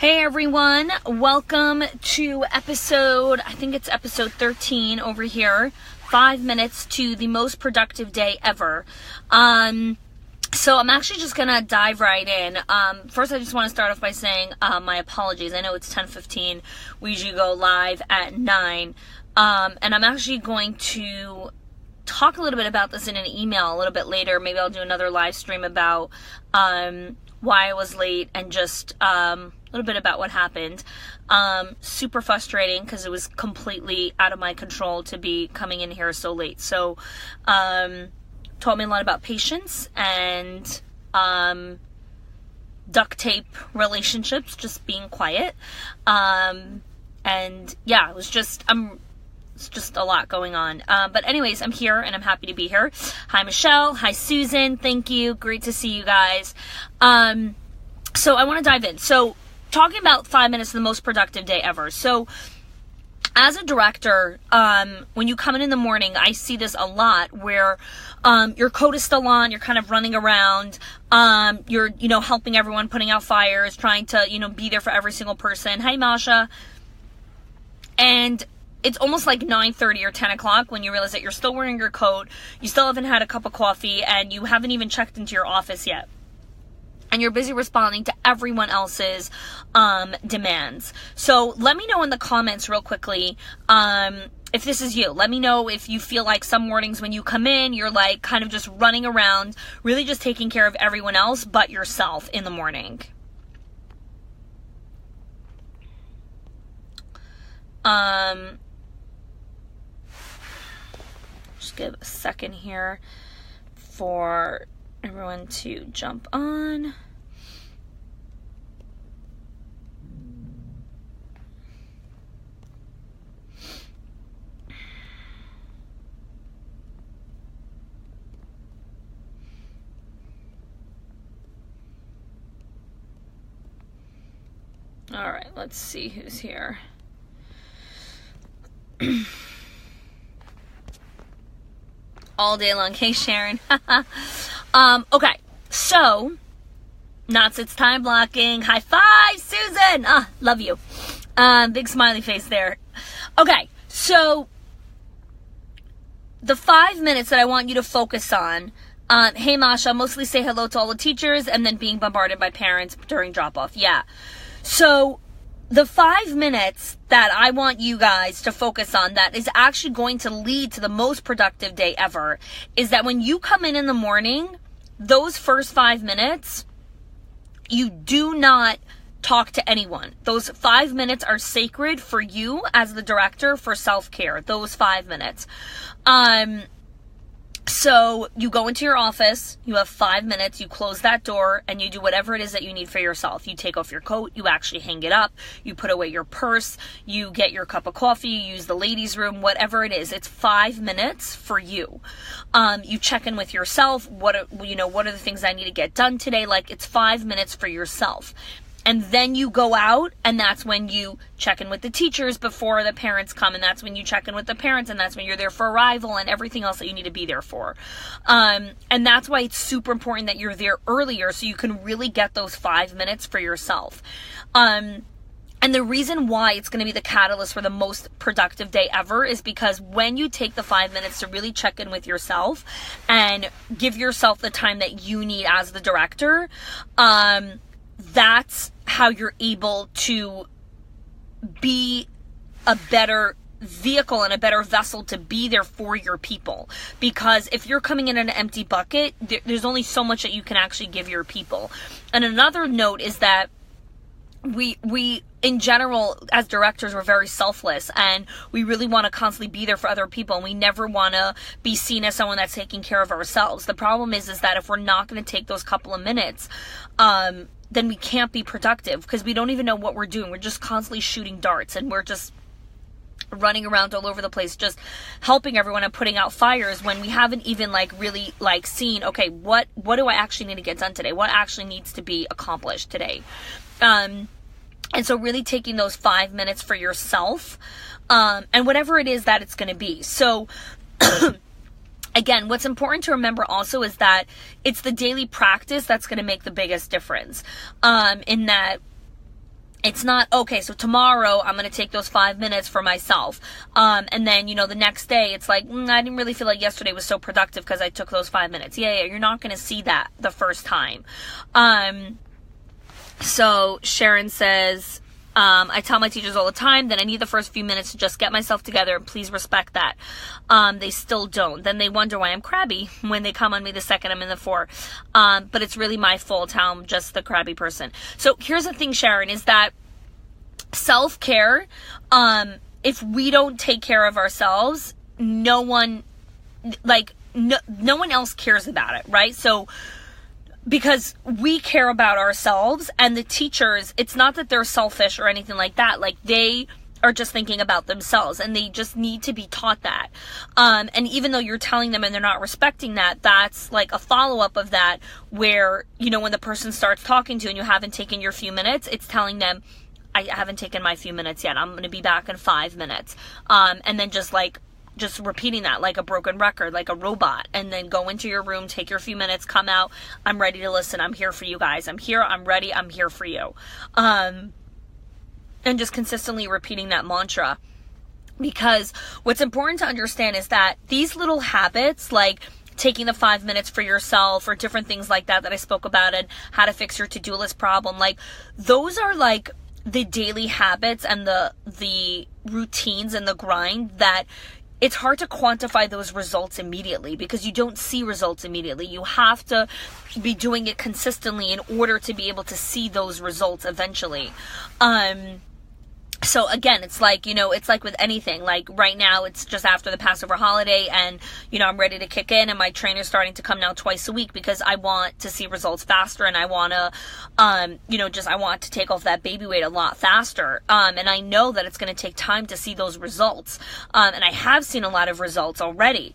Hey everyone, welcome to I think it's episode 13 over here, 5 minutes to the most productive day ever. So I'm actually just gonna dive right in. First I just want to start off by saying my apologies. I know it's 10:15, we usually go live at 9, and I'm actually going to talk a little bit about this in an email a little bit later. Maybe I'll do another live stream about why I was late and just a little bit about what happened. Super frustrating because it was completely out of my control to be coming in here so late. So taught me a lot about patience and duct tape relationships, just being quiet. And yeah, it's just a lot going on. But anyways, I'm here and I'm happy to be here. Hi, Michelle. Hi, Susan. Thank you. Great to see you guys. So I want to dive in. So talking about 5 minutes of the most productive day ever. So as a director, when you come in the morning, I see this a lot where your coat is still on, you're kind of running around, you're, helping everyone, putting out fires, trying to, be there for every single person. Hey, Masha. And it's almost like 9:30 or 10 o'clock when you realize that you're still wearing your coat, you still haven't had a cup of coffee, and you haven't even checked into your office yet. And you're busy responding to everyone else's demands. So let me know in the comments real quickly if this is you. Let me know if you feel like some mornings when you come in, you're like kind of just running around, really just taking care of everyone else but yourself in the morning. Just give a second here for everyone to jump on. All right, let's see who's here. All day long. Hey, Sharon. Okay, so Knots, it's time blocking. High five, Susan. Love you. Big smiley face there. Okay, so the 5 minutes that I want you to focus on. Hey, Masha, mostly say hello to all the teachers and then being bombarded by parents during drop-off. Yeah. So the 5 minutes that I want you guys to focus on that is actually going to lead to the most productive day ever is that when you come in the morning, those first 5 minutes, you do not talk to anyone. Those 5 minutes are sacred for you as the director for self-care, those 5 minutes. So you go into your office, you have 5 minutes, you close that door, and you do whatever it is that you need for yourself. You take off your coat, you actually hang it up, you put away your purse, you get your cup of coffee, you use the ladies' room, whatever it is. It's 5 minutes for you. You check in with yourself. What are the things I need to get done today? Like, it's 5 minutes for yourself. And then you go out, and that's when you check in with the teachers before the parents come, and that's when you check in with the parents, and that's when you're there for arrival and everything else that you need to be there for. And that's why it's super important that you're there earlier so you can really get those 5 minutes for yourself. And the reason why it's going to be the catalyst for the most productive day ever is because when you take the 5 minutes to really check in with yourself and give yourself the time that you need as the director, that's how you're able to be a better vehicle and a better vessel to be there for your people. Because if you're coming in an empty bucket, there's only so much that you can actually give your people. And another note is that we in general, as directors, we're very selfless and we really want to constantly be there for other people, and we never want to be seen as someone that's taking care of ourselves. The problem is that if we're not going to take those couple of minutes, then we can't be productive because we don't even know what we're doing. We're just constantly shooting darts and we're just running around all over the place, just helping everyone and putting out fires when we haven't even really seen, okay, what do I actually need to get done today? What actually needs to be accomplished today? And so really taking those 5 minutes for yourself, and whatever it is that it's going to be. So again, what's important to remember also is that it's the daily practice that's going to make the biggest difference. In that It's not, okay, so tomorrow I'm going to take those 5 minutes for myself. And then, the next day it's like, I didn't really feel like yesterday was so productive because I took those 5 minutes. Yeah, you're not going to see that the first time. So Sharon says, I tell my teachers all the time that I need the first few minutes to just get myself together, and please respect that. They still don't. Then they wonder why I'm crabby when they come on me the second I'm in the 4. But it's really my fault how I'm just the crabby person. So here's the thing, Sharon, is that self-care, if we don't take care of ourselves, no one else cares about it, right? So because we care about ourselves, and the teachers, it's not that they're selfish or anything like that. Like, they are just thinking about themselves, and they just need to be taught that. And even though you're telling them and they're not respecting that, that's like a follow-up of that, where, when the person starts talking to you and you haven't taken your few minutes, it's telling them, I haven't taken my few minutes yet. I'm going to be back in 5 minutes. And then just repeating that like a broken record, like a robot, and then go into your room, take your few minutes, come out. I'm ready to listen. I'm here for you guys. I'm here. I'm ready. I'm here for you. And just consistently repeating that mantra, because what's important to understand is that these little habits, like taking the 5 minutes for yourself or different things like that I spoke about, and how to fix your to-do list problem, like those are like the daily habits and the routines and the grind that it's hard to quantify those results immediately, because you don't see results immediately. You have to be doing it consistently in order to be able to see those results eventually. So again, it's like, it's like with anything. Like right now, it's just after the Passover holiday, and, I'm ready to kick in, and my trainer's starting to come now twice a week because I want to see results faster, and I want to, I want to take off that baby weight a lot faster. And I know that it's going to take time to see those results. And I have seen a lot of results already.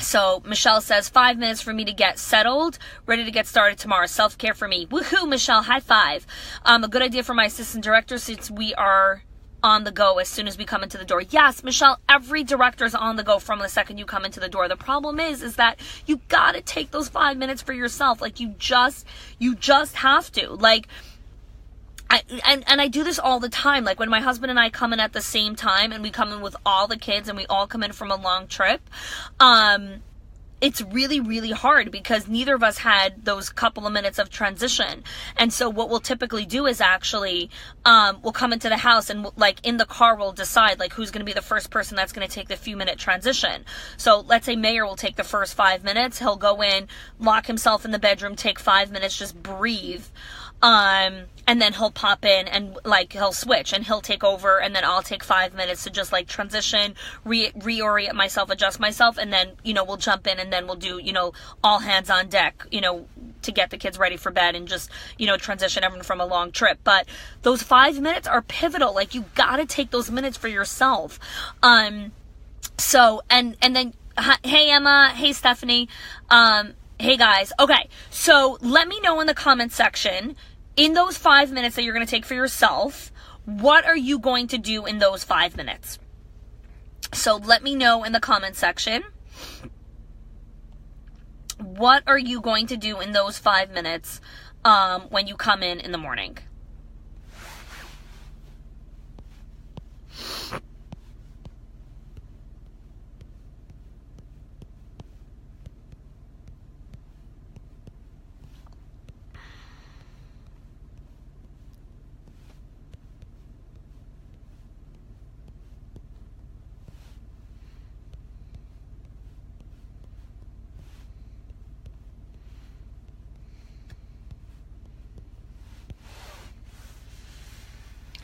So Michelle says, 5 minutes for me to get settled, ready to get started tomorrow. Self-care for me. Woohoo, Michelle, high five. A good idea for my assistant director, since we are on the go as soon as we come into the door. Yes, Michelle, every director is on the go from the second you come into the door. The problem is that you gotta take those 5 minutes for yourself. Like you just have to. Like, I do this all the time. Like when my husband and I come in at the same time, and we come in with all the kids, and we all come in from a long trip, it's really, really hard because neither of us had those couple of minutes of transition. And so what we'll typically do is actually, we'll come into the house, and like in the car, we'll decide like who's going to be the first person that's going to take the few minute transition. So let's say Mayor will take the first 5 minutes. He'll go in, lock himself in the bedroom, take 5 minutes, just breathe. And then he'll pop in, and like he'll switch, and he'll take over, and then I'll take 5 minutes to just like transition, reorient myself, adjust myself, and then, we'll jump in, and then we'll do, all hands on deck, to get the kids ready for bed, and just, transition everyone from a long trip. But those 5 minutes are pivotal. Like you gotta take those minutes for yourself. So, and then, hey Emma, hey Stephanie, hey guys. Okay, so let me know in the comment section, in those 5 minutes that you're going to take for yourself, what are you going to do in those 5 minutes? So let me know in the comment section, what are you going to do in those 5 minutes when you come in the morning?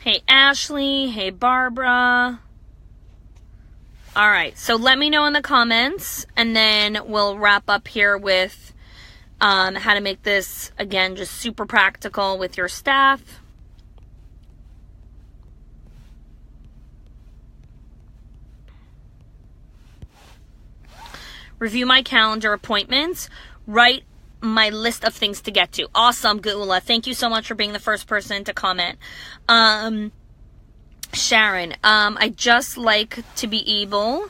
Hey, Ashley. Hey, Barbara. All right. So let me know in the comments, and then we'll wrap up here with how to make this, again, just super practical with your staff. Review my calendar appointments. Write my list of things to get to. Awesome, Geula. Thank you so much for being the first person to comment. Sharon, I just like to be able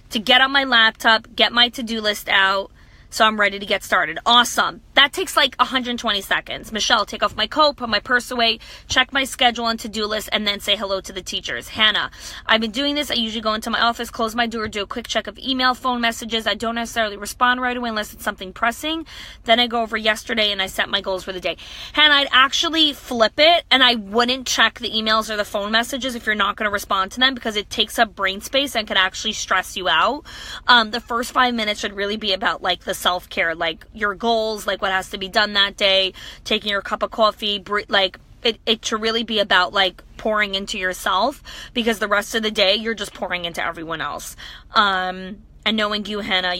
to get on my laptop, get my to-do list out, so I'm ready to get started. Awesome. that takes like 120 seconds. Michelle, take off my coat, put my purse away, check my schedule and to-do list, and then say hello to the teachers. Hannah, I've been doing this. I usually go into my office, close my door, do a quick check of email, phone messages. I don't necessarily respond right away unless it's something pressing. Then I go over yesterday and I set my goals for the day. Hannah, I'd actually flip it and I wouldn't check the emails or the phone messages if you're not going to respond to them, because it takes up brain space and can actually stress you out. The first 5 minutes should really be about like the self-care, like your goals, like what has to be done that day, taking your cup of coffee, like it to really be about like pouring into yourself, because the rest of the day you're just pouring into everyone else. And knowing you, Hannah,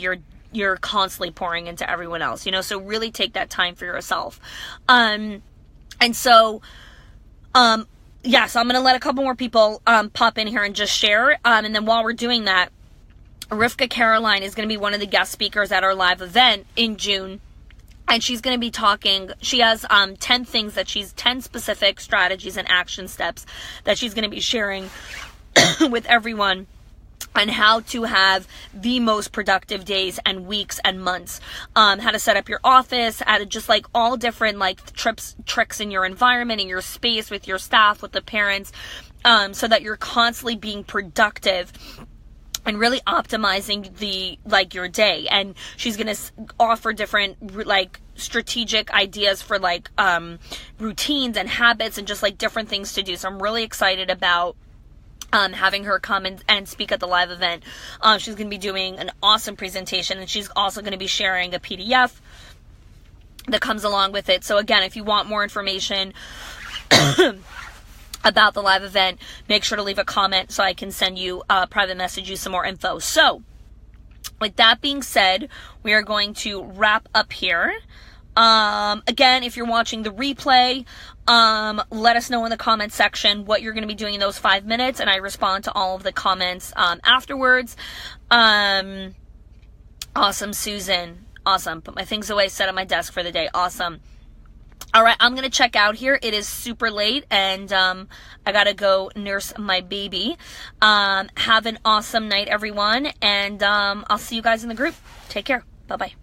you're constantly pouring into everyone else, you know, so really take that time for yourself. And so, yeah, so I'm going to let a couple more people, pop in here and just share. And then while we're doing that, Rivka Caroline is going to be one of the guest speakers at our live event in June. And she's going to be talking, she has 10 specific strategies and action steps that she's going to be sharing with everyone on how to have the most productive days and weeks and months, how to set up your office, how to just like all different like tricks in your environment, in your space, with your staff, with the parents, so that you're constantly being productive and really optimizing your day. And she's going to offer different like strategic ideas for like routines and habits and just like different things to do. So I'm really excited about having her come and speak at the live event. She's going to be doing an awesome presentation, and she's also going to be sharing a PDF that comes along with it. So again, if you want more information about the live event, make sure to leave a comment so I can send you private message you some more info. So with that being said, we are going to wrap up here. Again, if you're watching the replay, let us know in the comment section what you're going to be doing in those 5 minutes, and I respond to all of the comments afterwards. Awesome, Susan. Awesome. Put my things away, set at my desk for the day. Awesome. All right, I'm going to check out here. It is super late, and I got to go nurse my baby. Have an awesome night, everyone, and I'll see you guys in the group. Take care. Bye-bye.